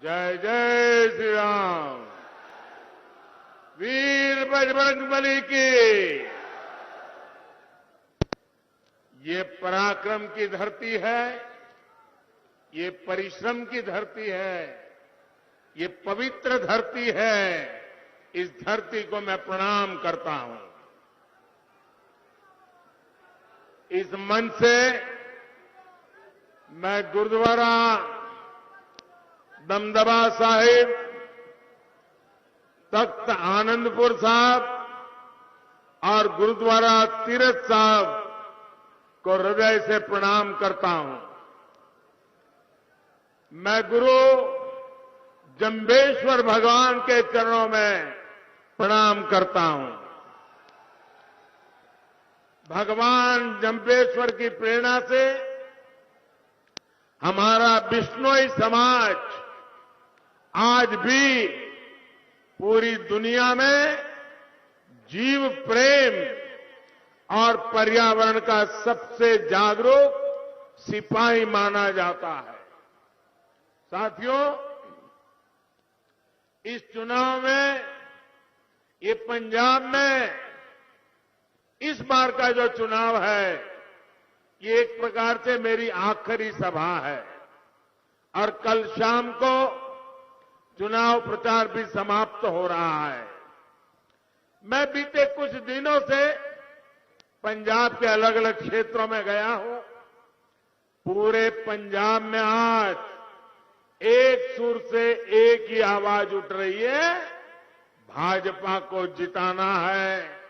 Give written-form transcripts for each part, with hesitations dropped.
जय जय श्री राम। वीर बजरंगबली की। ये पराक्रम की धरती है, ये परिश्रम की धरती है, ये पवित्र धरती है। इस धरती को मैं प्रणाम करता हूं। इस मंच से मैं गुरुद्वारा दमदमा साहिब, तख्त आनंदपुर साहब और गुरुद्वारा तीरथ साहब को हृदय से प्रणाम करता हूं। मैं गुरु जंबेश्वर भगवान के चरणों में प्रणाम करता हूं। भगवान जंबेश्वर की प्रेरणा से हमारा बिश्नोई समाज आज भी पूरी दुनिया में जीव प्रेम और पर्यावरण का सबसे जागरूक सिपाही माना जाता है। साथियों, इस चुनाव में ये पंजाब में इस बार का जो चुनाव है, ये एक प्रकार से मेरी आखिरी सभा है और कल शाम को चुनाव प्रचार भी समाप्त हो रहा है। मैं बीते कुछ दिनों से पंजाब के अलग अलग क्षेत्रों में गया हूं। पूरे पंजाब में आज एक सुर से एक ही आवाज उठ रही है, भाजपा को जिताना है,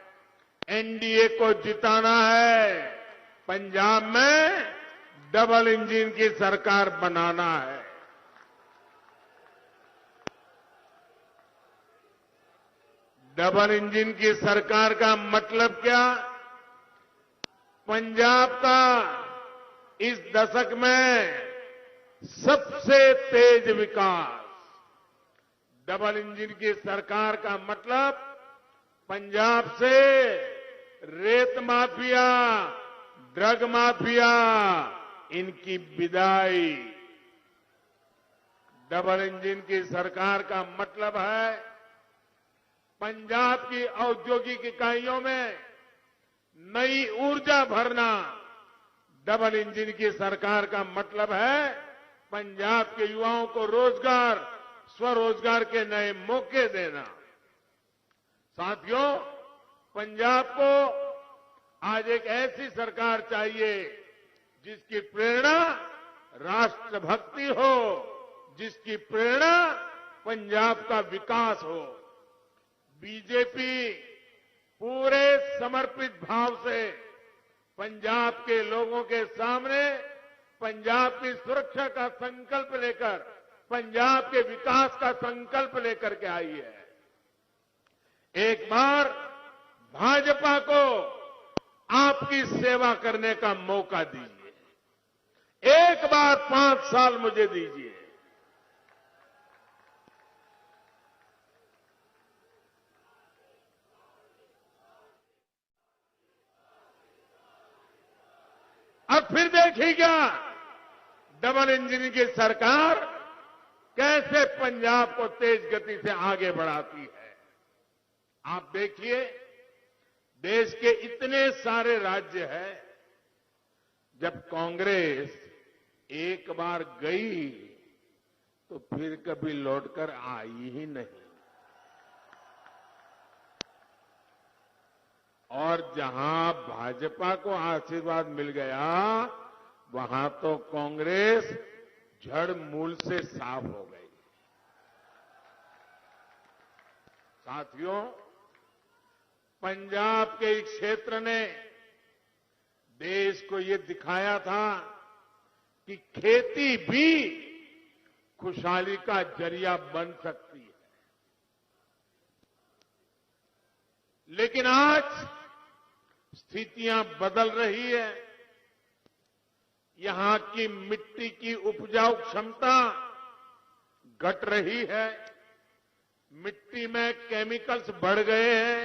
एनडीए को जिताना है, पंजाब में डबल इंजन की सरकार बनाना है। डबल इंजन की सरकार का मतलब क्या? पंजाब का इस दशक में सबसे तेज विकास। डबल इंजन की सरकार का मतलब पंजाब से रेत माफिया, ड्रग माफिया, इनकी विदाई। डबल इंजन की सरकार का मतलब है पंजाब की औद्योगिक इकाइयों में नई ऊर्जा भरना। डबल इंजन की सरकार का मतलब है पंजाब के युवाओं को रोजगार, स्वरोजगार के नए मौके देना। साथियों, पंजाब को आज एक ऐसी सरकार चाहिए जिसकी प्रेरणा राष्ट्रभक्ति हो, जिसकी प्रेरणा पंजाब का विकास हो। बीजेपी पूरे समर्पित भाव से पंजाब के लोगों के सामने पंजाब की सुरक्षा का संकल्प लेकर, पंजाब के विकास का संकल्प लेकर के आई है। एक बार भाजपा को आपकी सेवा करने का मौका दीजिए। एक बार 5 साल मुझे दीजिए। अब फिर देखिएगा डबल इंजन की सरकार कैसे पंजाब को तेज गति से आगे बढ़ाती है। आप देखिए, देश के इतने सारे राज्य हैं, जब कांग्रेस एक बार गई तो फिर कभी लौटकर आई ही नहीं। और जहां भाजपा को आशीर्वाद मिल गया, वहां तो कांग्रेस जड़ मूल से साफ हो गई। साथियों, पंजाब के एक क्षेत्र ने देश को ये दिखाया था कि खेती भी खुशहाली का जरिया बन सकती है। लेकिन आज स्थितियां बदल रही है। यहां की मिट्टी की उपजाऊ क्षमता घट रही है। मिट्टी में केमिकल्स बढ़ गए हैं।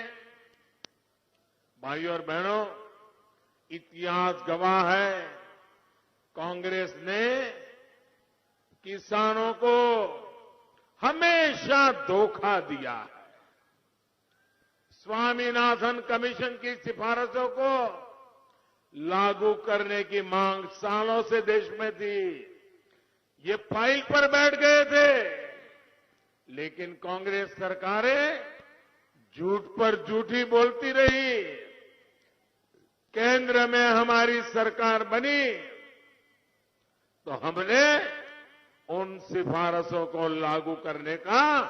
भाइयों और बहनों, इतिहास गवाह है, कांग्रेस ने किसानों को हमेशा धोखा दिया है। स्वामीनाथन कमीशन की सिफारिशों को लागू करने की मांग सालों से देश में थी। ये फाइल पर बैठ गए थे, लेकिन कांग्रेस सरकारें झूठ पर झूठी बोलती रही। केंद्र में हमारी सरकार बनी तो हमने उन सिफारिशों को लागू करने का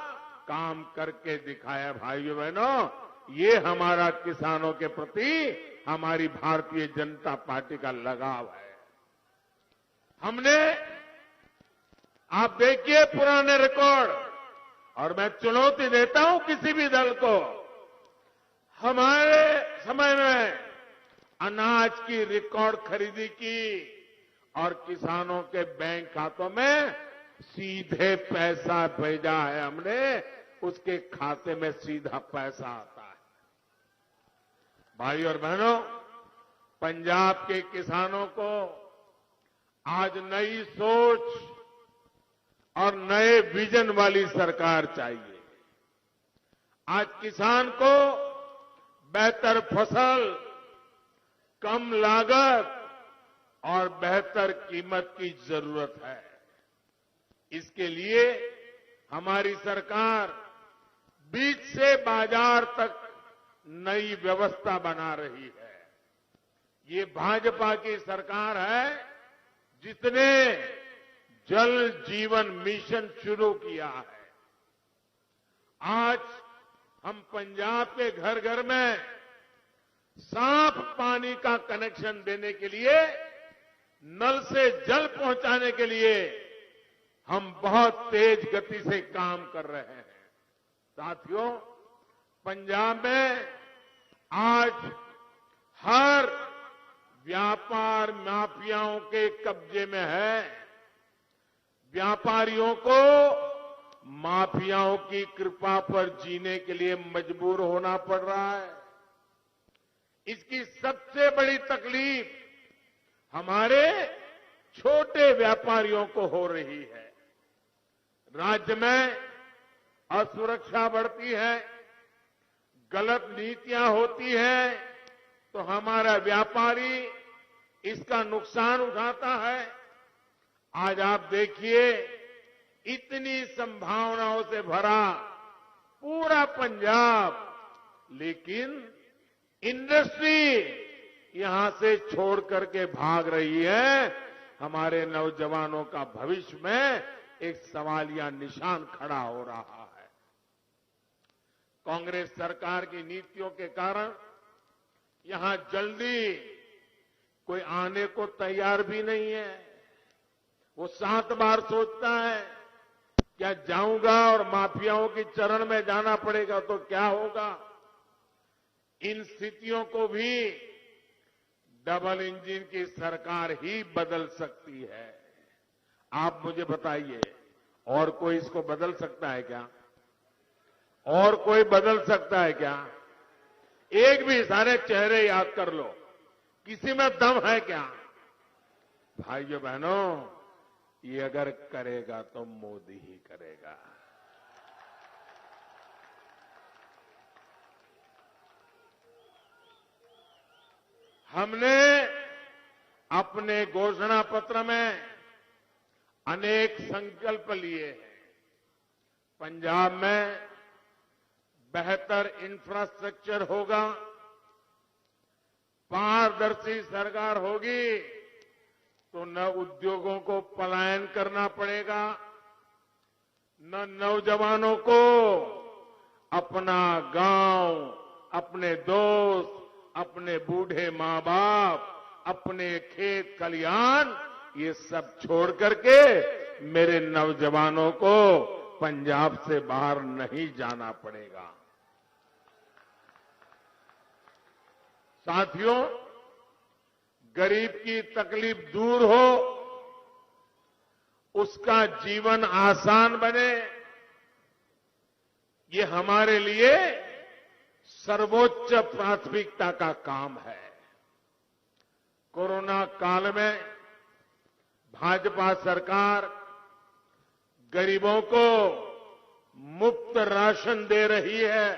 काम करके दिखाया। भाइयों बहनों, ये हमारा किसानों के प्रति हमारी भारतीय जनता पार्टी का लगाव है। हमने, आप देखिए पुराने रिकॉर्ड, और मैं चुनौती देता हूं किसी भी दल को, हमारे समय में अनाज की रिकॉर्ड खरीदी की और किसानों के बैंक खातों में सीधे पैसा भेजा है हमने, उसके खाते में सीधा पैसा आता है। भाई और बहनों, पंजाब के किसानों को आज नई सोच और नए विजन वाली सरकार चाहिए। आज किसान को बेहतर फसल, कम लागत और बेहतर कीमत की जरूरत है। इसके लिए हमारी सरकार बीज से बाजार तक नई व्यवस्था बना रही है। ये भाजपा की सरकार है जिसने जल जीवन मिशन शुरू किया है। आज हम पंजाब के घर घर में साफ पानी का कनेक्शन देने के लिए, नल से जल पहुंचाने के लिए हम बहुत तेज गति से काम कर रहे हैं। साथियों, पंजाब में आज हर व्यापार माफियाओं के कब्जे में है। व्यापारियों को माफियाओं की कृपा पर जीने के लिए मजबूर होना पड़ रहा है। इसकी सबसे बड़ी तकलीफ हमारे छोटे व्यापारियों को हो रही है। राज्य में असुरक्षा बढ़ती है, गलत नीतियां होती हैं, तो हमारा व्यापारी इसका नुकसान उठाता है। आज आप देखिए, इतनी संभावनाओं से भरा पूरा पंजाब, लेकिन इंडस्ट्री यहां से छोड़ करके भाग रही है। हमारे नौजवानों का भविष्य में एक सवालिया निशान खड़ा हो रहा है। कांग्रेस सरकार की नीतियों के कारण यहां जल्दी कोई आने को तैयार भी नहीं है। वो 7 बार सोचता है, क्या जाऊंगा और माफियाओं की चरण में जाना पड़ेगा तो क्या होगा। इन स्थितियों को भी डबल इंजन की सरकार ही बदल सकती है। आप मुझे बताइए, और कोई इसको बदल सकता है क्या? और कोई बदल सकता है क्या? एक भी सारे चेहरे याद कर लो, किसी में दम है क्या? भाइयों बहनों, ये अगर करेगा तो मोदी ही करेगा। हमने अपने घोषणा पत्र में अनेक संकल्प लिए हैं। पंजाब में बेहतर इंफ्रास्ट्रक्चर होगा, पारदर्शी सरकार होगी, तो न उद्योगों को पलायन करना पड़ेगा, न नौजवानों को अपना गांव, अपने दोस्त, अपने बूढ़े मां बाप, अपने खेत खलिहान, ये सब छोड़ करके मेरे नौजवानों को पंजाब से बाहर नहीं जाना पड़ेगा। साथियों, गरीब की तकलीफ दूर हो, उसका जीवन आसान बने, ये हमारे लिए सर्वोच्च प्राथमिकता का काम है। कोरोना काल में भाजपा सरकार गरीबों को मुफ्त राशन दे रही है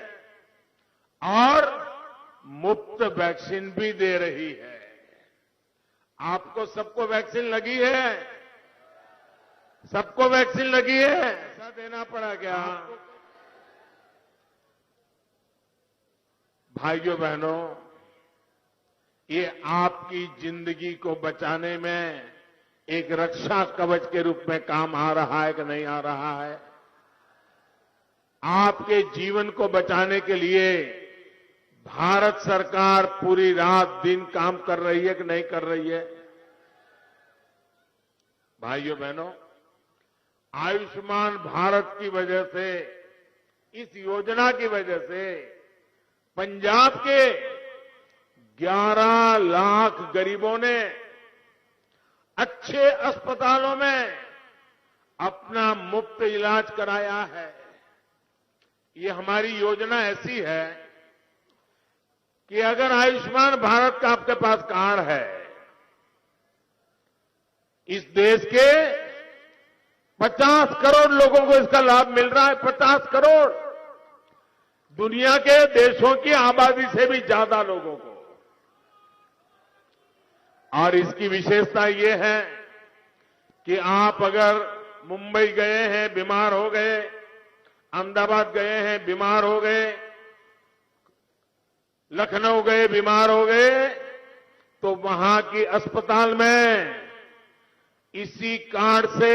और मुफ्त वैक्सीन भी दे रही है। आपको सबको वैक्सीन लगी है? सबको वैक्सीन लगी है? ऐसा देना पड़ा क्या? भाइयों बहनों, ये आपकी जिंदगी को बचाने में एक रक्षा कवच के रूप में काम आ रहा है कि नहीं आ रहा है? आपके जीवन को बचाने के लिए भारत सरकार पूरी रात दिन काम कर रही है कि नहीं कर रही है? भाइयों बहनों, आयुष्मान भारत की वजह से, इस योजना की वजह से पंजाब के 11 लाख गरीबों ने अच्छे अस्पतालों में अपना मुफ्त इलाज कराया है। ये हमारी योजना ऐसी है कि अगर आयुष्मान भारत का आपके पास कार्ड है, इस देश के 50 करोड़ लोगों को इसका लाभ मिल रहा है। 50 करोड़, दुनिया के देशों की आबादी से भी ज्यादा लोगों को। और इसकी विशेषता यह है कि आप अगर मुंबई गए हैं, बीमार हो गए, अहमदाबाद गए हैं, बीमार हो गए, लखनऊ गए, बीमार हो गए, तो वहां की अस्पताल में इसी कार्ड से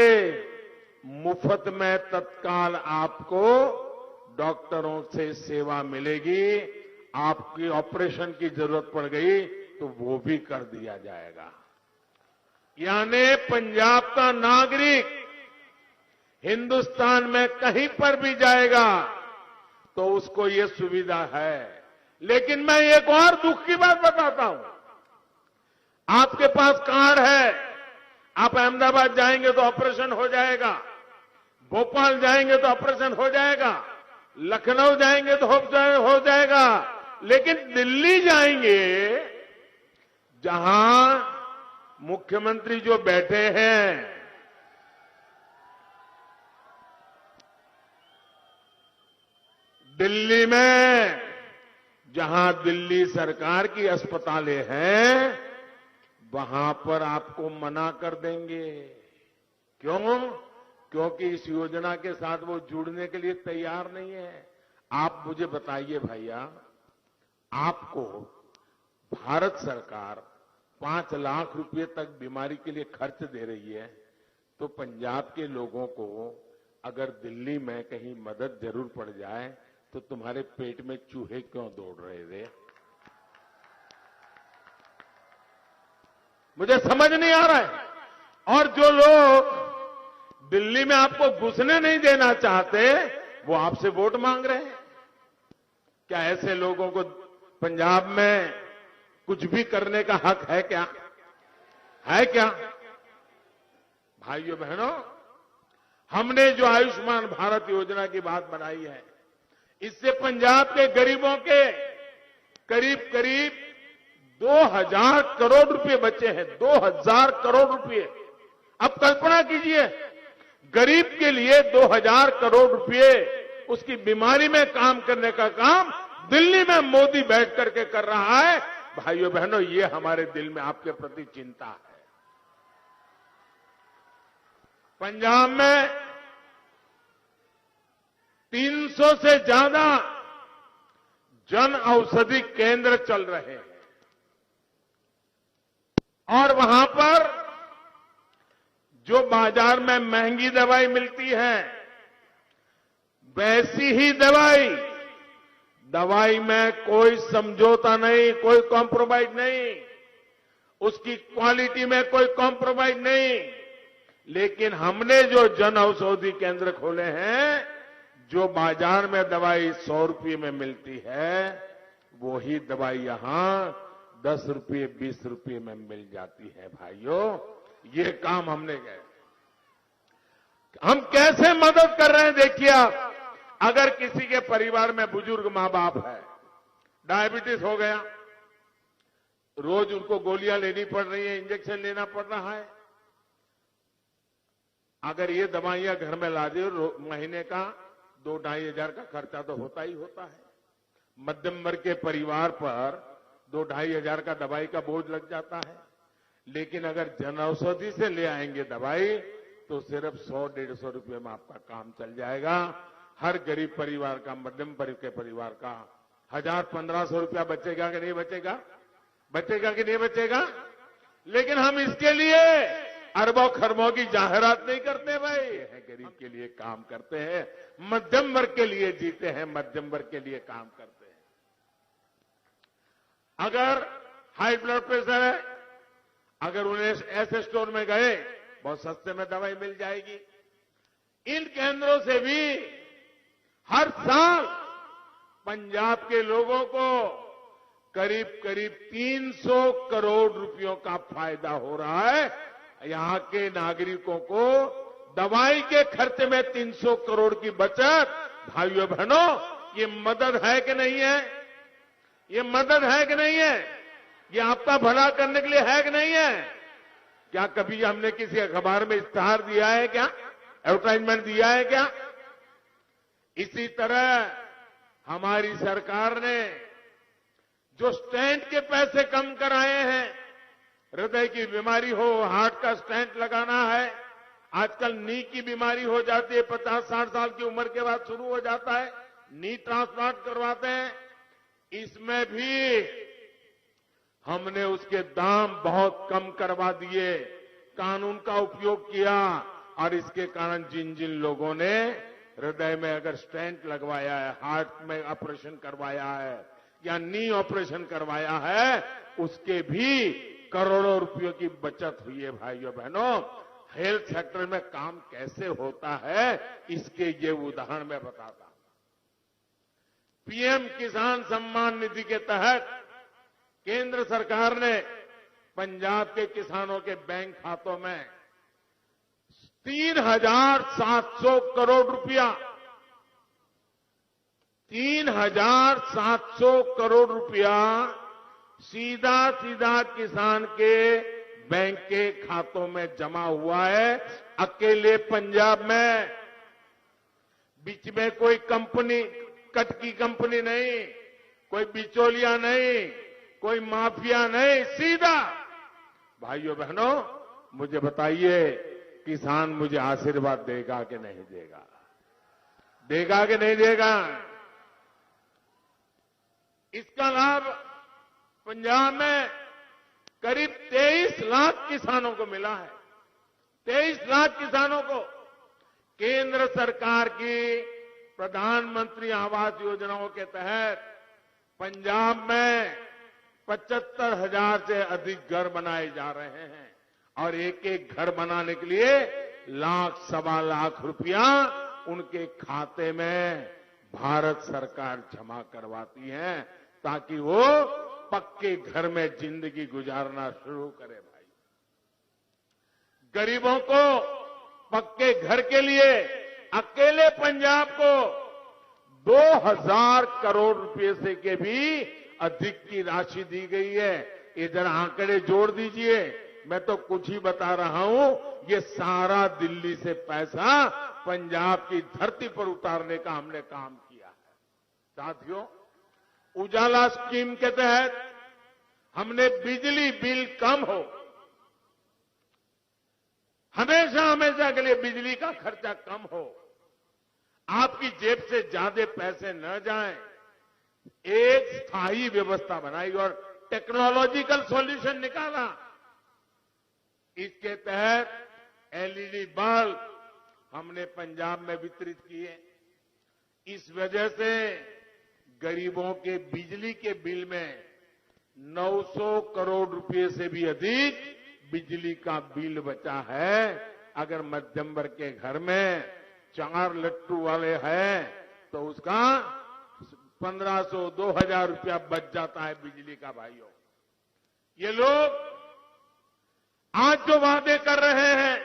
मुफ्त में तत्काल आपको डॉक्टरों से सेवा मिलेगी। आपकी ऑपरेशन की जरूरत पड़ गई तो वो भी कर दिया जाएगा। यानी पंजाब का नागरिक हिंदुस्तान में कहीं पर भी जाएगा तो उसको ये सुविधा है। लेकिन मैं एक और दुख की बात बताता हूं। आपके पास कार्ड है, आप अहमदाबाद जाएंगे तो ऑपरेशन हो जाएगा, भोपाल जाएंगे तो ऑपरेशन हो जाएगा, लखनऊ जाएंगे तो हो जाएगा, लेकिन दिल्ली जाएंगे जहां मुख्यमंत्री जो बैठे हैं, दिल्ली में जहां दिल्ली सरकार की अस्पतालें हैं, वहां पर आपको मना कर देंगे। क्यों? क्योंकि इस योजना के साथ वो जुड़ने के लिए तैयार नहीं है। आप मुझे बताइए भैया, आपको भारत सरकार 5 लाख रुपए तक बीमारी के लिए खर्च दे रही है, तो पंजाब के लोगों को अगर दिल्ली में कहीं मदद जरूर पड़ जाए तो तुम्हारे पेट में चूहे क्यों दौड़ रहे थे? मुझे समझ नहीं आ रहा है। और जो लोग दिल्ली में आपको घुसने नहीं देना चाहते, वो आपसे वोट मांग रहे हैं। क्या ऐसे लोगों को पंजाब में कुछ भी करने का हक है क्या? है क्या? भाइयों बहनों, हमने जो आयुष्मान भारत योजना की बात बनाई है, इससे पंजाब के गरीबों के करीब करीब 2000 करोड़ रुपए बचे हैं। 2000 करोड़ रुपए। अब कल्पना कीजिए, गरीब के लिए 2000 करोड़ रुपए उसकी बीमारी में काम करने का काम दिल्ली में मोदी बैठ करके कर रहा है। भाइयों बहनों, ये हमारे दिल में आपके प्रति चिंता है। पंजाब में 300 से ज्यादा जन औषधि केंद्र चल रहे हैं और वहां पर जो बाजार में महंगी दवाई मिलती है, वैसी ही दवाई में कोई समझौता नहीं, कोई कॉम्प्रोमाइज नहीं, उसकी क्वालिटी में कोई कॉम्प्रोमाइज नहीं। लेकिन हमने जो जन औषधि केंद्र खोले हैं, जो बाजार में दवाई 100 रुपये में मिलती है, वही दवाई यहां 10 रुपये 20 रुपये में मिल जाती है। भाइयों, ये काम हमने किया। हम कैसे मदद कर रहे हैं देखिए आप। अगर किसी के परिवार में बुजुर्ग मां बाप है, डायबिटीज हो गया, रोज उनको गोलियां लेनी पड़ रही है, इंजेक्शन लेना पड़ रहा है, अगर ये दवाइयां घर में ला दे, महीने का 2-2.5 हजार का खर्चा तो होता ही होता है। मध्यम वर्ग के परिवार पर 2-2.5 हजार का दवाई का बोझ लग जाता है। लेकिन अगर जन औषधि से ले आएंगे दवाई तो सिर्फ 100-150 रुपये में आपका काम चल जाएगा। हर गरीब परिवार का, मध्यम वर्ग के परिवार का 1000-1500 रुपया बचेगा कि नहीं बचेगा? बचेगा कि नहीं बचेगा? लेकिन हम इसके लिए अरबों खरबों की जाहिरात नहीं करते भाई, गरीब के लिए काम करते हैं, मध्यम वर्ग के लिए जीते हैं, मध्यम वर्ग के लिए काम करते हैं। अगर हाई ब्लड प्रेशर है, अगर उन्हें ऐसे स्टोर में गए, बहुत सस्ते में दवाई मिल जाएगी। इन केंद्रों से भी हर साल पंजाब के लोगों को करीब करीब 300 करोड़ रुपयों का फायदा हो रहा है। यहां के नागरिकों को दवाई के खर्चे में 300 करोड़ की बचत, भाइयों बहनों, ये मदद है कि नहीं है? ये मदद है कि नहीं है? ये आपका भला करने के लिए है कि नहीं है? क्या कभी हमने किसी अखबार में इश्तिहार दिया है क्या? एडवर्टाइजमेंट दिया है क्या? इसी तरह हमारी सरकार ने जो स्टेंट के पैसे कम कराए हैं, हृदय की बीमारी हो, हार्ट का स्टेंट लगाना है, आजकल नी की बीमारी हो जाती है, 50-60 साल की उम्र के बाद शुरू हो जाता है, नी ट्रांसप्लांट करवाते हैं, इसमें भी हमने उसके दाम बहुत कम करवा दिए, कानून का उपयोग किया और इसके कारण जिन जिन लोगों ने हृदय में अगर स्टेंट लगवाया है, हार्ट में ऑपरेशन करवाया है या नी ऑपरेशन करवाया है, उसके भी करोड़ों रुपयों की बचत हुई है। भाइयों बहनों, हेल्थ सेक्टर में काम कैसे होता है, इसके ये उदाहरण मैं बताता हूं। पीएम किसान सम्मान निधि के तहत केंद्र सरकार ने पंजाब के किसानों के बैंक खातों में 3,700 करोड़ रुपया 3,700 करोड़ रुपया सीधा सीधा किसान के बैंक के खातों में जमा हुआ है। अकेले पंजाब में, बीच में कोई कंपनी, कट की कंपनी नहीं, कोई बिचौलिया नहीं, कोई माफिया नहीं, सीधा। भाइयों बहनों, मुझे बताइए, किसान मुझे आशीर्वाद देगा कि नहीं देगा? देगा कि नहीं देगा? इसका लाभ पंजाब में करीब 23 लाख किसानों को मिला है। 23 लाख किसानों को केंद्र सरकार की प्रधानमंत्री आवास योजनाओं के तहत पंजाब में 75,000 से अधिक घर बनाए जा रहे हैं और एक एक घर बनाने के लिए लाख-सवा लाख रुपया उनके खाते में भारत सरकार जमा करवाती है ताकि वो पक्के घर में जिंदगी गुजारना शुरू करे। भाई, गरीबों को पक्के घर के लिए अकेले पंजाब को 2,000 करोड़ रुपए से के भी अधिक की राशि दी गई है। इधर आंकड़े जोड़ दीजिए, मैं तो कुछ ही बता रहा हूं, ये सारा दिल्ली से पैसा पंजाब की धरती पर उतारने का हमने काम किया है। साथियों, उजाला स्कीम के तहत हमने बिजली बिल कम हो, हमेशा हमेशा के लिए बिजली का खर्चा कम हो, आपकी जेब से ज्यादा पैसे न जाएं, एक स्थायी व्यवस्था बनाई और टेक्नोलॉजिकल सॉल्यूशन निकाला। इसके तहत एलईडी बल्ब हमने पंजाब में वितरित किए। इस वजह से गरीबों के बिजली के बिल में 900 करोड़ रुपए से भी अधिक बिजली का बिल बचा है। अगर मध्यम वर्ग के घर में 4 लट्टू वाले हैं तो उसका 1,500-2,000 रुपया बच जाता है बिजली का। भाइयों, ये लोग आज जो वादे कर रहे हैं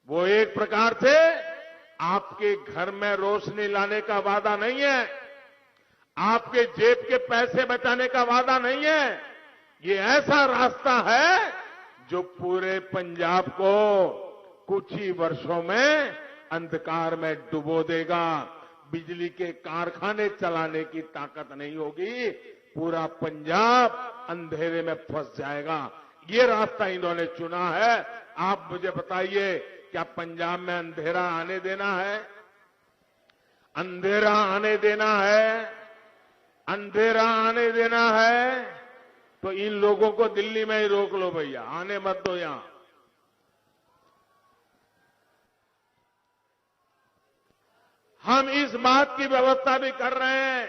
वो एक प्रकार से आपके घर में रोशनी लाने का वादा नहीं है, आपके जेब के पैसे बचाने का वादा नहीं है। ये ऐसा रास्ता है जो पूरे पंजाब को कुछ ही वर्षों में अंधकार में डुबो देगा। बिजली के कारखाने चलाने की ताकत नहीं होगी, पूरा पंजाब अंधेरे में फंस जाएगा। ये रास्ता इन्होंने चुना है। आप मुझे बताइए, क्या पंजाब में अंधेरा आने देना है? अंधेरा आने देना है? अंधेरा आने देना है तो इन लोगों को दिल्ली में ही रोक लो भैया, आने मत दो यहां। हम इस बात की व्यवस्था भी कर रहे हैं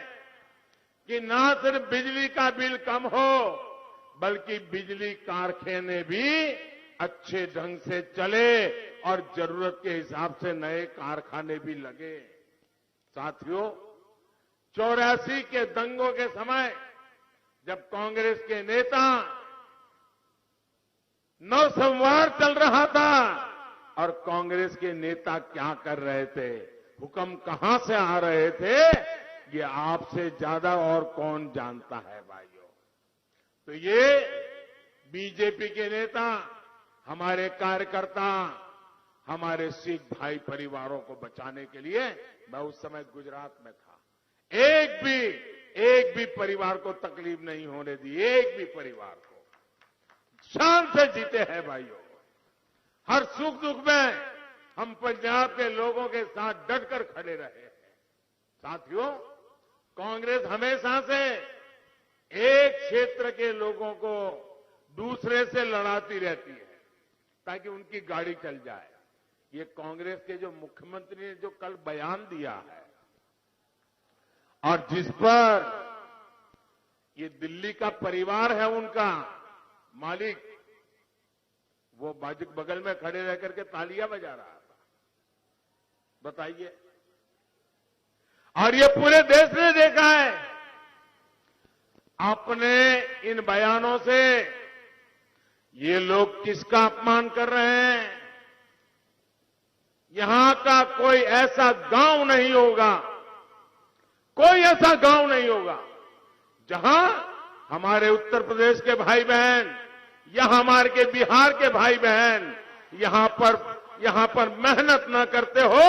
कि ना सिर्फ बिजली का बिल कम हो, बल्कि बिजली कारखाने भी अच्छे ढंग से चले और जरूरत के हिसाब से नए कारखाने भी लगे। साथियों, 84 के दंगों के समय जब कांग्रेस के नेता नौसंवार चल रहा था और कांग्रेस के नेता क्या कर रहे थे, हुक्म कहां से आ रहे थे, ये आपसे ज्यादा और कौन जानता है भाइयों। तो ये बीजेपी के नेता, हमारे कार्यकर्ता, हमारे सिख भाई परिवारों को बचाने के लिए, मैं उस समय गुजरात में था, एक भी परिवार को तकलीफ नहीं होने दी, एक भी परिवार को शान से जीते हैं भाइयों। हर सुख दुख में हम पंजाब के लोगों के साथ डटकर खड़े रहे हैं। साथियों, कांग्रेस हमेशा से एक क्षेत्र के लोगों को दूसरे से लड़ाती रहती है ताकि उनकी गाड़ी चल जाए। ये कांग्रेस के जो मुख्यमंत्री ने जो कल बयान दिया है और जिस पर ये दिल्ली का परिवार है उनका मालिक, वो बगल में खड़े रह करके तालियां बजा रहा था, बताइए। और ये पूरे देश ने देखा है। अपने इन बयानों से ये लोग किसका अपमान कर रहे हैं? यहां का कोई ऐसा गांव नहीं होगा, कोई ऐसा गांव नहीं होगा जहां हमारे उत्तर प्रदेश के भाई बहन या हमारे के बिहार के भाई बहन यहां पर मेहनत न करते हो,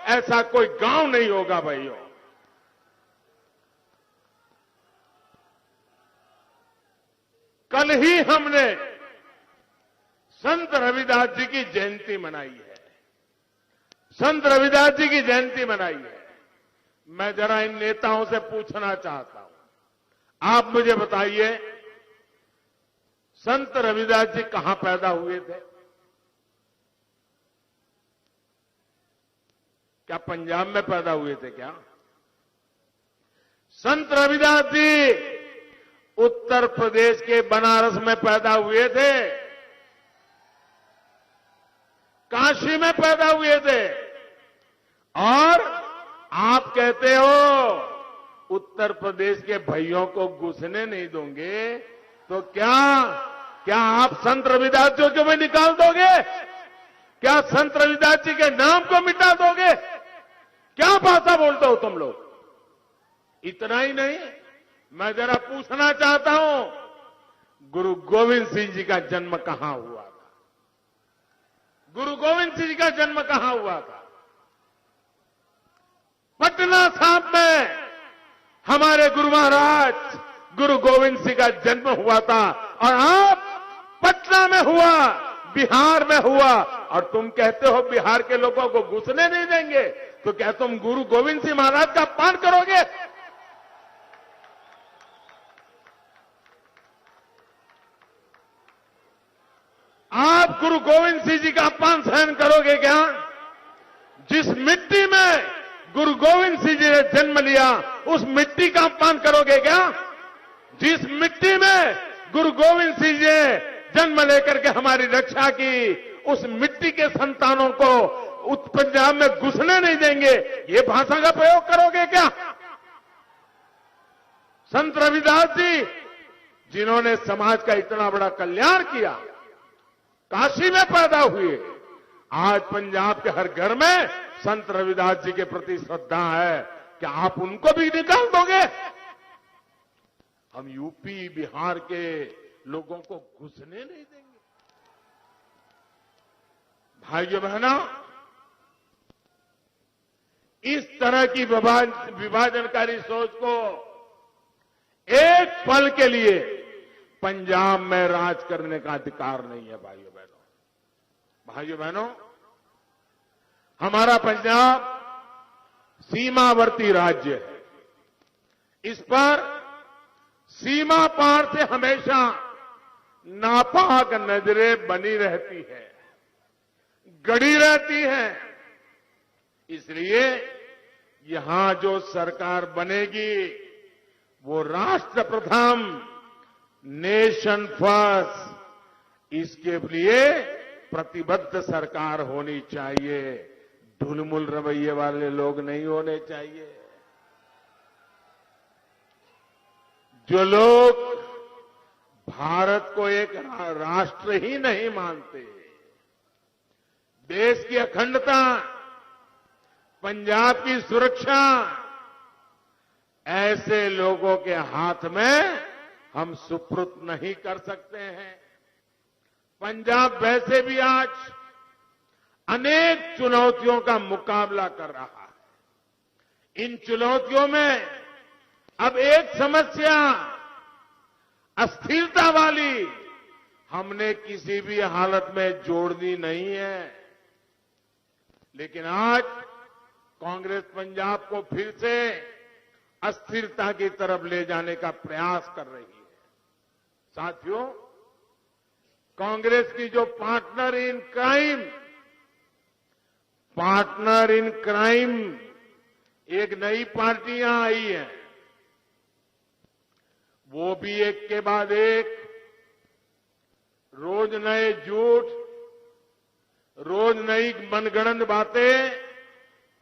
ऐसा कोई गांव नहीं होगा भाइयों। कल ही हमने संत रविदास जी की जयंती मनाई है। संत रविदास जी की जयंती मनाई है। मैं जरा इन नेताओं से पूछना चाहता हूं, आप मुझे बताइए, संत रविदास जी कहां पैदा हुए थे? क्या पंजाब में पैदा हुए थे क्या? संत रविदास जी उत्तर प्रदेश के बनारस में पैदा हुए थे, काशी में पैदा हुए थे। और आप कहते हो उत्तर प्रदेश के भाइयों को घुसने नहीं दोगे, तो क्या आप संत रविदास जी को भी निकाल दोगे? क्या संत रविदास जी के नाम को मिटा दोगे? क्या भाषा बोलते हो तुम लोग? इतना ही नहीं, मैं जरा पूछना चाहता हूं, गुरु गोविंद सिंह जी का जन्म कहां हुआ था? गुरु गोविंद सिंह जी का जन्म कहां हुआ था? पटना साहिब में हमारे गुरु महाराज गुरु गोविंद सिंह का जन्म हुआ था। और आप पटना में हुआ, बिहार में हुआ, और तुम कहते हो बिहार के लोगों को घुसने नहीं देंगे। तो क्या तुम गुरु गोविंद सिंह महाराज का अपमान करोगे? आप गुरु गोविंद सिंह जी का अपमान सहन करोगे क्या? जिस मिट्टी में गुरु गोविंद सिंह जी ने जन्म लिया, उस मिट्टी का अपमान करोगे क्या? जिस मिट्टी में गुरु गोविंद सिंह जी ने जन्म लेकर के हमारी रक्षा की, उस मिट्टी के संतानों को पंजाब में घुसने नहीं देंगे, ये भाषा का प्रयोग करोगे क्या? संत रविदास जी, जिन्होंने समाज का इतना बड़ा कल्याण किया, काशी में पैदा हुए, आज पंजाब के हर घर में संत रविदास जी के प्रति श्रद्धा है। क्या आप उनको भी निकाल दोगे? हम यूपी बिहार के लोगों को घुसने नहीं देंगे। भाइयों बहनों, इस तरह की विभाजनकारी सोच को एक पल के लिए पंजाब में राज करने का अधिकार नहीं है। भाइयों बहनों, हमारा पंजाब सीमावर्ती राज्य है। इस पर सीमा पार से हमेशा नापाक नजरें बनी रहती है, गड़ी रहती है। इसलिए यहां जो सरकार बनेगी वो राष्ट्र प्रथम, नेशन फर्स्ट, इसके लिए प्रतिबद्ध सरकार होनी चाहिए। ढुलमुल रवैये वाले लोग नहीं होने चाहिए। जो लोग भारत को एक राष्ट्र ही नहीं मानते, देश की अखंडता, पंजाब की सुरक्षा, ऐसे लोगों के हाथ में हम सुपुर्द नहीं कर सकते हैं। पंजाब वैसे भी आज अनेक चुनौतियों का मुकाबला कर रहा है। इन चुनौतियों में अब एक समस्या अस्थिरता वाली हमने किसी भी हालत में जोड़नी नहीं है। लेकिन आज कांग्रेस पंजाब को फिर से अस्थिरता की तरफ ले जाने का प्रयास कर रही है। साथियों, कांग्रेस की जो पार्टनर इन क्राइम एक नई पार्टी यहां आई है, वो भी एक के बाद एक रोज नए झूठ, रोज नई मनगढ़ंत बातें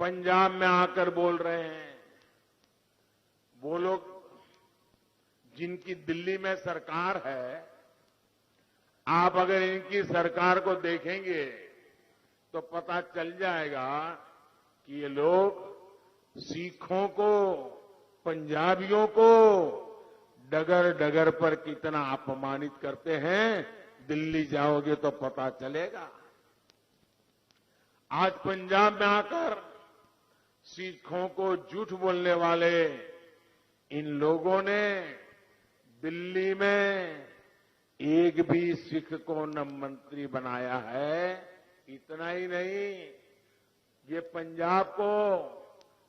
पंजाब में आकर बोल रहे हैं। वो लोग जिनकी दिल्ली में सरकार है, आप अगर इनकी सरकार को देखेंगे तो पता चल जाएगा कि ये लोग सिखों को, पंजाबियों को डगर डगर पर कितना अपमानित करते हैं। दिल्ली जाओगे तो पता चलेगा। आज पंजाब में आकर सिखों को झूठ बोलने वाले इन लोगों ने दिल्ली में एक भी सिख को न मंत्री बनाया है। इतना ही नहीं, ये पंजाब को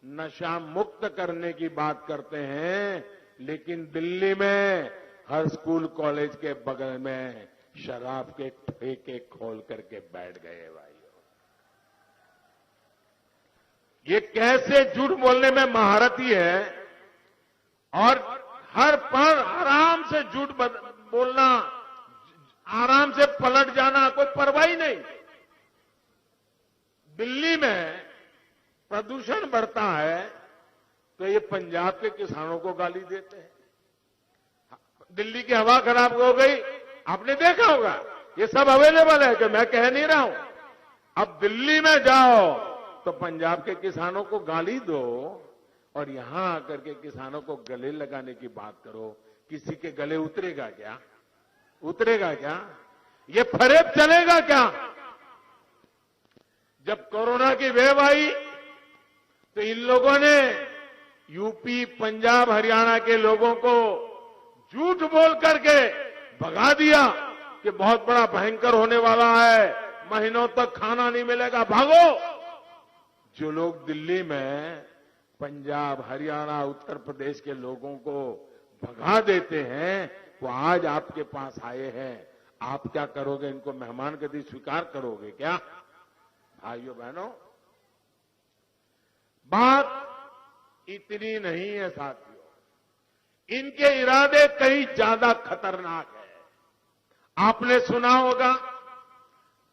नशा मुक्त करने की बात करते हैं, लेकिन दिल्ली में हर स्कूल कॉलेज के बगल में शराब के ठेके खोल करके बैठ गए। भाइयों, ये कैसे झूठ बोलने में महारथी है और हर पल आराम से झूठ बोलना, आराम से पलट जाना, कोई परवाह ही नहीं। दिल्ली में प्रदूषण बढ़ता है तो ये पंजाब के किसानों को गाली देते हैं। दिल्ली की हवा खराब हो गई, आपने देखा होगा, ये सब अवेलेबल है कि मैं कह नहीं रहा हूं। अब दिल्ली में जाओ तो पंजाब के किसानों को गाली दो और यहां आकर के किसानों को गले लगाने की बात करो। किसी के गले उतरेगा क्या? उतरेगा क्या? ये फरेब चलेगा क्या? जब कोरोना की वेव आई तो इन लोगों ने यूपी, पंजाब, हरियाणा के लोगों को झूठ बोल करके भगा दिया कि बहुत बड़ा भयंकर होने वाला है, महीनों तक खाना नहीं मिलेगा, भागो। जो लोग दिल्ली में पंजाब, हरियाणा, उत्तर प्रदेश के लोगों को भगा देते हैं, वो आज आपके पास आए हैं। आप क्या करोगे? इनको मेहमान गति स्वीकार करोगे क्या? भाइयों बहनों, बात इतनी नहीं है साथियों, इनके इरादे कहीं ज्यादा खतरनाक है। आपने सुना होगा,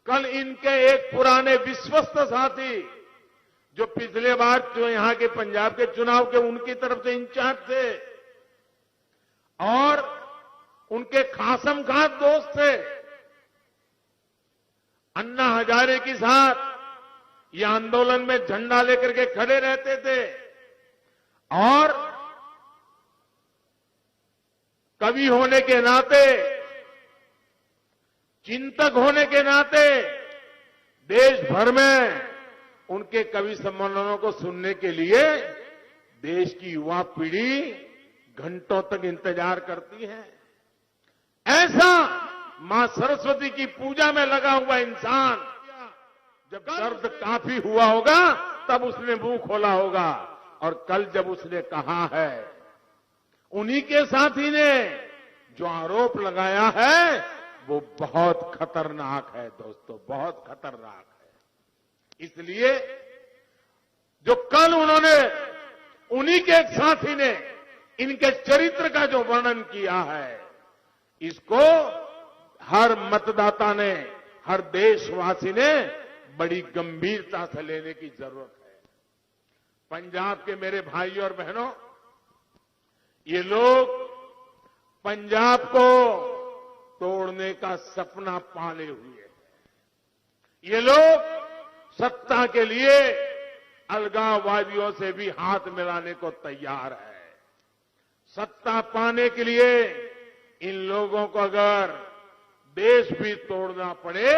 कल इनके एक पुराने विश्वस्त साथी जो पिछले बार जो यहां के पंजाब के चुनाव के उनकी तरफ से इंचार्ज थे और उनके खासम खास दोस्त थे, अन्ना हजारे के साथ ये आंदोलन में झंडा लेकर के खड़े रहते थे और कवि होने के नाते, चिंतक होने के नाते देश भर में उनके कवि सम्मेलनों को सुनने के लिए देश की युवा पीढ़ी घंटों तक इंतजार करती है। ऐसा मां सरस्वती की पूजा में लगा हुआ इंसान जब दर्द काफी हुआ होगा तब उसने मुंह खोला होगा। और कल जब उसने कहा है, उन्हीं के साथी ने जो आरोप लगाया है वो बहुत खतरनाक है दोस्तों, बहुत खतरनाक है। इसलिए जो कल उन्होंने, उन्हीं के एक साथी ने इनके चरित्र का जो वर्णन किया है, इसको हर मतदाता ने, हर देशवासी ने बड़ी गंभीरता से लेने की जरूरत है। पंजाब के मेरे भाइयों और बहनों, ये लोग पंजाब को तोड़ने का सपना पाले हुए हैं। ये लोग सत्ता के लिए अलगाववादियों से भी हाथ मिलाने को तैयार है। सत्ता पाने के लिए इन लोगों को अगर देश भी तोड़ना पड़े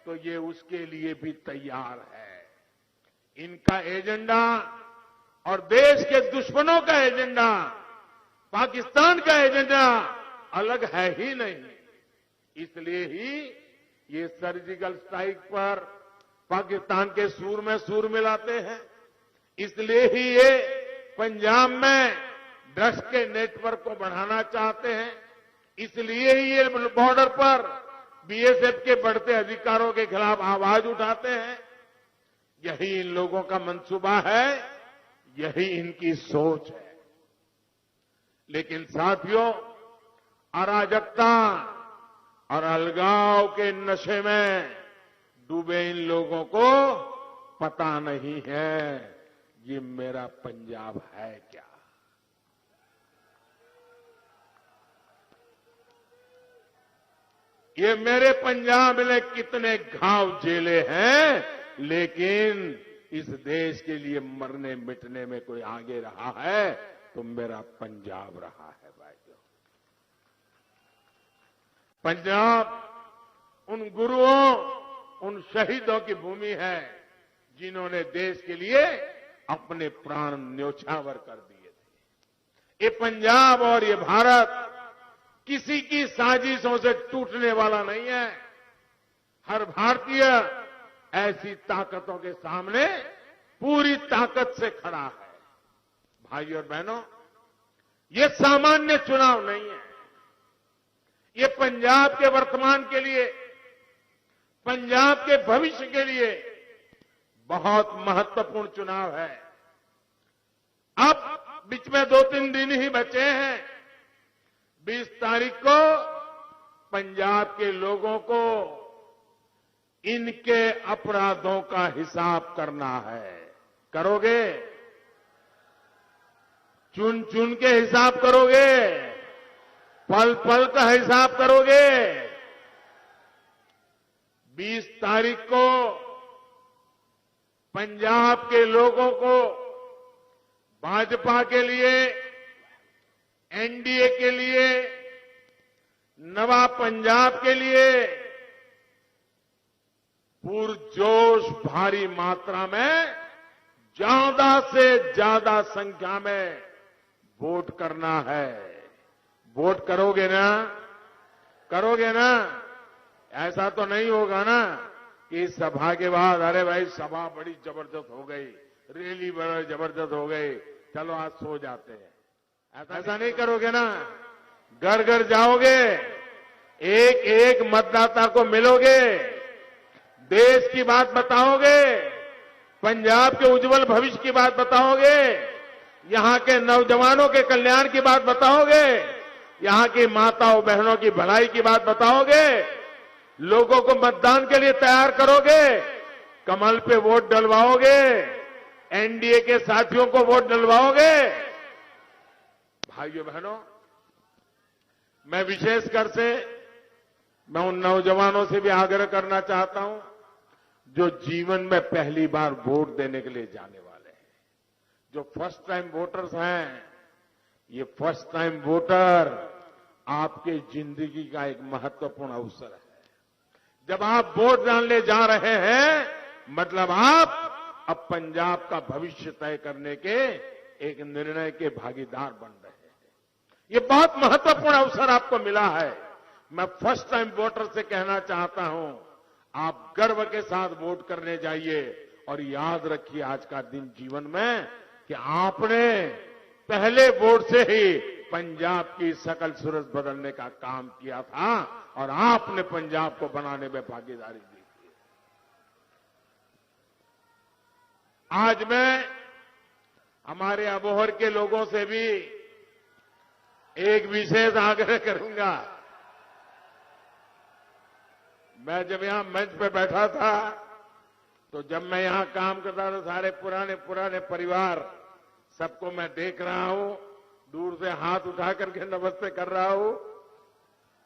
तो ये उसके लिए भी तैयार है। इनका एजेंडा और देश के दुश्मनों का एजेंडा, पाकिस्तान का एजेंडा अलग है ही नहीं। इसलिए ही ये सर्जिकल स्ट्राइक पर पाकिस्तान के सूर में सूर मिलाते हैं। इसलिए ही ये पंजाब में ड्रग्स के नेटवर्क को बढ़ाना चाहते हैं। इसलिए ही ये बॉर्डर पर बीएसएफ के बढ़ते अधिकारों के खिलाफ आवाज उठाते हैं। यही इन लोगों का मंसूबा है, यही इनकी सोच है। लेकिन साथियों, अराजकता और अलगाव के नशे में डूबे इन लोगों को पता नहीं है ये मेरा पंजाब है क्या। ये मेरे पंजाब ने कितने घाव झेले हैं, लेकिन इस देश के लिए मरने मिटने में कोई आगे रहा है तो मेरा पंजाब रहा है भाइयों। पंजाब उन गुरुओं, उन शहीदों की भूमि है जिन्होंने देश के लिए अपने प्राण न्योछावर कर दिए थे। ये पंजाब और ये भारत किसी की साजिशों से टूटने वाला नहीं है। हर भारतीय ऐसी ताकतों के सामने पूरी ताकत से खड़ा है। भाइयों और बहनों, ये सामान्य चुनाव नहीं है। ये पंजाब के वर्तमान के लिए, पंजाब के भविष्य के लिए बहुत महत्वपूर्ण चुनाव है। अब बीच में 2-3 दिन ही बचे हैं। 20 तारीख को पंजाब के लोगों को इनके अपराधों का हिसाब करना है। करोगे? चुन चुन के हिसाब करोगे? पल पल का हिसाब करोगे? 20 तारीख को पंजाब के लोगों को भाजपा के लिए, एनडीए के लिए, नवा पंजाब के लिए पुरजोश भारी मात्रा में ज्यादा से ज्यादा संख्या में वोट करना है। वोट करोगे ना? करोगे ना? ऐसा तो नहीं होगा ना कि इस सभा के बाद अरे भाई सभा बड़ी जबरदस्त हो गई, रैली बड़ी जबरदस्त हो गई, चलो आज सो जाते हैं। ऐसा नहीं करोगे ना? घर घर जाओगे, एक एक मतदाता को मिलोगे, देश की बात बताओगे, पंजाब के उज्जवल भविष्य की बात बताओगे, यहां के नौजवानों के कल्याण की बात बताओगे, यहां की माताओं बहनों की भलाई की बात बताओगे, लोगों को मतदान के लिए तैयार करोगे, कमल पे वोट डलवाओगे, एनडीए के साथियों को वोट डलवाओगे। भाइयों बहनों, मैं विशेषकर से मैं उन नौजवानों से भी आग्रह करना चाहता हूं जो जीवन में पहली बार वोट देने के लिए जाने वाले हैं, जो फर्स्ट टाइम वोटर्स हैं। ये फर्स्ट टाइम वोटर आपके जिंदगी का एक महत्वपूर्ण अवसर है। जब आप वोट डालने जा रहे हैं, मतलब आप अब पंजाब का भविष्य तय करने के एक निर्णय के भागीदार बन रहे हैं। ये बहुत महत्वपूर्ण अवसर आपको मिला है। मैं फर्स्ट टाइम वोटर से कहना चाहता हूं, आप गर्व के साथ वोट करने जाइए और याद रखिए आज का दिन जीवन में कि आपने पहले वोट से ही पंजाब की सकल सूरत बदलने का काम किया था और आपने पंजाब को बनाने में भागीदारी दी थी। आज मैं हमारे अबोहर के लोगों से भी एक विशेष आग्रह करूंगा। मैं जब यहां मंच पे बैठा था तो जब मैं यहां काम करता था, सारे पुराने परिवार सबको मैं देख रहा हूं, दूर से हाथ उठा करके नमस्ते कर रहा हूं।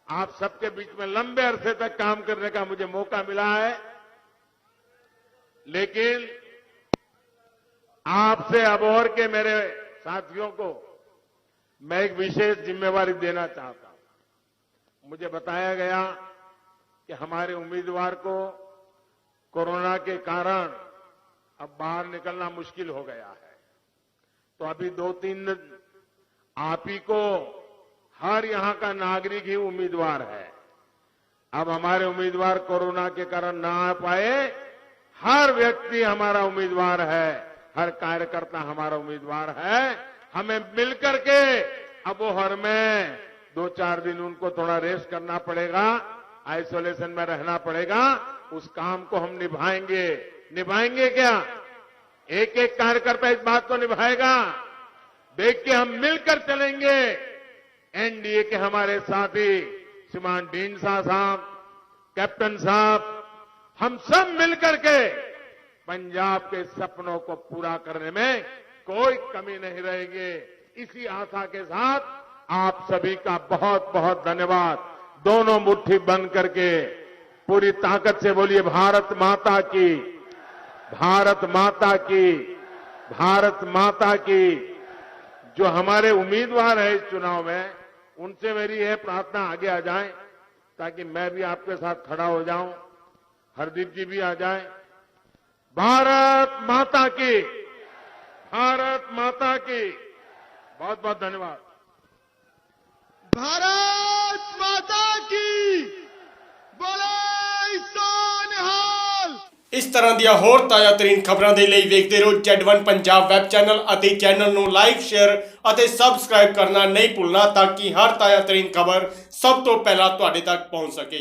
आप सबके बीच में लंबे अरसे तक काम करने का मुझे मौका मिला है, लेकिन आपसे अबोहर के मेरे साथियों को मैं एक विशेष जिम्मेवारी देना चाहता हूं। मुझे बताया गया कि हमारे उम्मीदवार को कोरोना के कारण अब बाहर निकलना मुश्किल हो गया है, तो अभी 2-3 दिन आप ही को, हर यहां का नागरिक ही उम्मीदवार है। अब हमारे उम्मीदवार कोरोना के कारण ना आ पाए, हर व्यक्ति हमारा उम्मीदवार है, हर कार्यकर्ता हमारा उम्मीदवार है। हमें मिलकर के अबोहर में 2-4 दिन उनको थोड़ा रेस्ट करना पड़ेगा, आइसोलेशन में रहना पड़ेगा। उस काम को हम निभाएंगे क्या? एक एक कार्यकर्ता इस बात को निभाएगा। देख के हम मिलकर चलेंगे। एनडीए के हमारे साथी श्रीमान ढींडसा साहब, कैप्टन साहब, हम सब मिलकर के पंजाब के सपनों को पूरा करने में कोई कमी नहीं रहेगी। इसी आशा के साथ आप सभी का बहुत बहुत धन्यवाद। दोनों मुट्ठी बंद करके पूरी ताकत से बोलिए भारत माता की, भारत माता की, भारत माता की। जो हमारे उम्मीदवार है इस चुनाव में, उनसे मेरी यह प्रार्थना आगे आ जाए ताकि मैं भी आपके साथ खड़ा हो जाऊं, हरदीप जी भी आ जाए। भारत माता की, भारत माता की। बहुत बहुत धन्यवाद। भारत माता की, बोले सोनिहाल। इस तरह ਦੀਆਂ ਹੋਰ ਤਾਜ਼ਾ ਤਰੀਨ ਖਬਰਾਂ ਦੇ ਲਈ ਵੇਖਦੇ ਰਹੋ Z1 ਪੰਜਾਬ ਵੈਬ ਚੈਨਲ ਅਤੇ ਚੈਨਲ ਨੂੰ ਲਾਈਕ, ਸ਼ੇਅਰ ਅਤੇ ਸਬਸਕ੍ਰਾਈਬ ਕਰਨਾ ਨਹੀਂ ਭੁੱਲਣਾ ਤਾਂ ਕਿ ਹਰ ਤਾਜ਼ਾ ਤਰੀਨ ਖਬਰ ਸਭ ਤੋਂ ਪਹਿਲਾਂ ਤੁਹਾਡੇ ਤੱਕ ਪਹੁੰਚ ਸਕੇ।